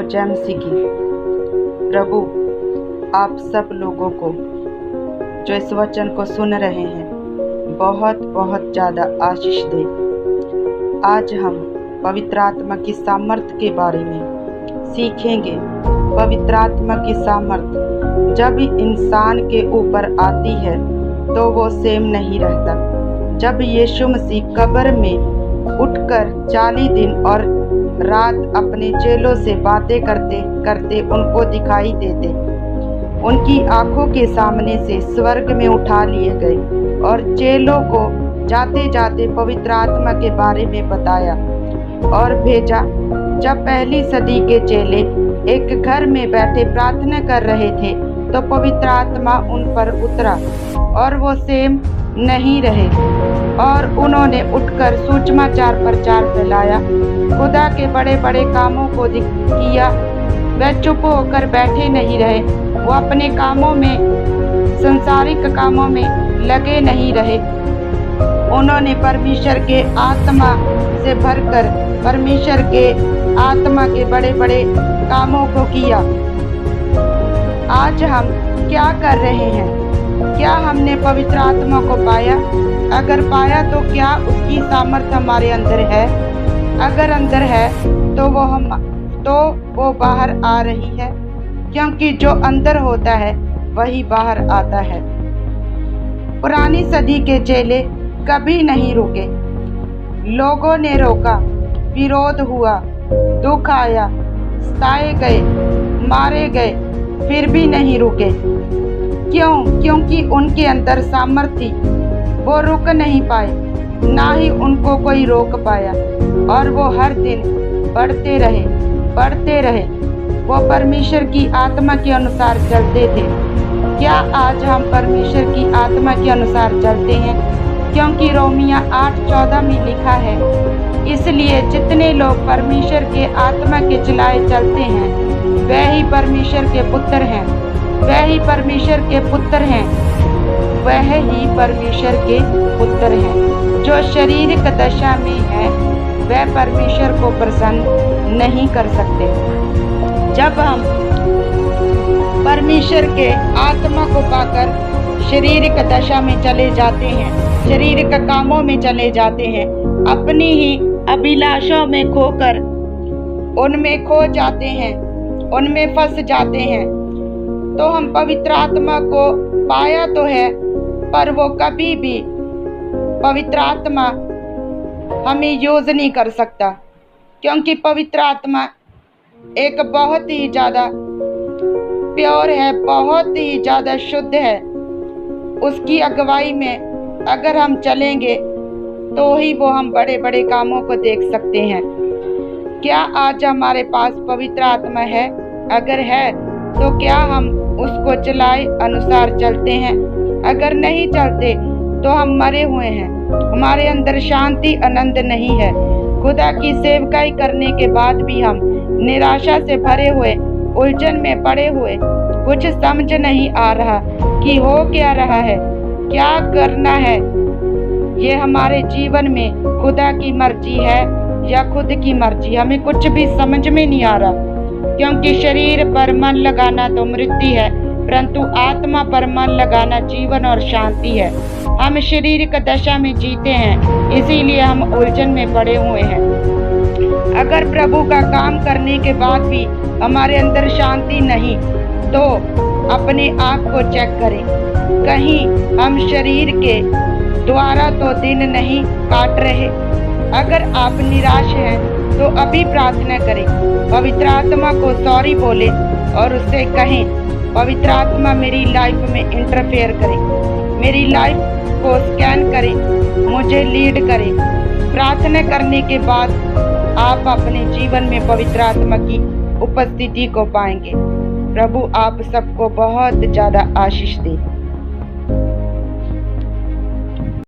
को जय मसीह की। प्रभु आप सब लोगों को जो इस वचन को सुन रहे हैं बहुत बहुत ज़्यादा आशीष दे। आज हम पवित्र आत्मा की सामर्थ्य के बारे में सीखेंगे। पवित्र आत्मा की सामर्थ्य जब इंसान के ऊपर आती है तो वो सेम नहीं रहता। जब यीशु मसीह कब्र में उठकर 40 दिन और रात अपने चेलों से बातें करते करते उनको दिखाई देते, उनकी आंखों के सामने से स्वर्ग में उठा लिए गए और चेलों को जाते जाते पवित्र आत्मा के बारे में बताया और भेजा। जब पहली सदी के चेले एक घर में बैठे प्रार्थना कर रहे थे तो पवित्र आत्मा उन पर उतरा और वो सेम नहीं रहे और उन्होंने उठकर सुसमाचार प्रचार फैलाया, खुदा के बड़े बड़े कामों को किया। वे चुप होकर बैठे नहीं रहे, वो अपने कामों में, संसारिक कामों में लगे नहीं रहे। उन्होंने परमेश्वर के आत्मा से भरकर परमेश्वर के आत्मा के बड़े बड़े कामों को किया। आज हम क्या कर रहे हैं? क्या हमने पवित्र आत्मा को पाया? अगर पाया तो क्या उसकी सामर्थ्य हमारे अंदर है? अगर अंदर है तो वो बाहर आ रही है, क्योंकि जो अंदर होता है वही बाहर आता है। पुरानी सदी के चेले कभी नहीं रुके। लोगों ने रोका, विरोध हुआ, दुख आया, सताए गए, मारे गए, फिर भी नहीं रुके। क्यों? क्योंकि उनके अंदर सामर्थ्य थी। वो रुक नहीं पाए, ना ही उनको कोई रोक पाया और वो हर दिन बढ़ते रहे। वो परमेश्वर की आत्मा के अनुसार चलते थे। क्या आज हम परमेश्वर की आत्मा के अनुसार चलते हैं? क्योंकि रोमिया 8:14 में लिखा है, इसलिए जितने लोग परमेश्वर के आत्मा के चलाए चलते हैं वह ही परमेश्वर के पुत्र हैं। वह ही परमेश्वर के पुत्र हैं। वह ही परमेश्वर के पुत्र हैं। जो शारीरिक दशा में है वह परमेश्वर को प्रसन्न नहीं कर सकते। जब हम परमेश्वर के आत्मा को पाकर शारीरिक दशा में चले जाते हैं, शारीरिक कामों में चले जाते हैं, अपनी ही अभिलाषाओं में खोकर उनमें खो जाते हैं, उनमें फंस जाते हैं, तो हम पवित्र आत्मा को पाया तो है, पर वो कभी भी पवित्र आत्मा हमें यूज नहीं कर सकता, क्योंकि पवित्र आत्मा एक बहुत ही ज़्यादा प्योर है, बहुत ही ज़्यादा शुद्ध है। उसकी अगुवाई में अगर हम चलेंगे तो ही वो हम बड़े बड़े कामों को देख सकते हैं। क्या आज हमारे पास पवित्र आत्मा है? अगर है तो क्या हम उसको चलाए अनुसार चलते हैं? अगर नहीं चलते तो हम मरे हुए हैं। हमारे अंदर शांति, आनंद नहीं है। खुदा की सेवकाई करने के बाद भी हम निराशा से भरे हुए, उलझन में पड़े हुए, कुछ समझ नहीं आ रहा कि हो क्या रहा है, क्या करना है। ये हमारे जीवन में खुदा की मर्जी है या खुद की मर्जी, हमें कुछ भी समझ में नहीं आ रहा। क्योंकि शरीर पर मन लगाना तो मृत्यु है, परंतु आत्मा पर मन लगाना जीवन और शांति है। हम शारीरिक दशा में जीते हैं, इसीलिए हम उलझन में पड़े हुए हैं। अगर प्रभु का काम करने के बाद भी हमारे अंदर शांति नहीं तो अपने आप को चेक करें। कहीं हम शरीर के द्वारा तो दिन नहीं काट रहे। अगर आप निराश हैं तो अभी प्रार्थना करें, पवित्र आत्मा को सॉरी बोले और उससे कहें, पवित्र आत्मा मेरी लाइफ में इंटरफेयर करे, मेरी लाइफ को स्कैन करे, मुझे लीड करे। प्रार्थना करने के बाद आप अपने जीवन में पवित्र आत्मा की उपस्थिति को पाएंगे। प्रभु आप सबको बहुत ज़्यादा आशीष दे।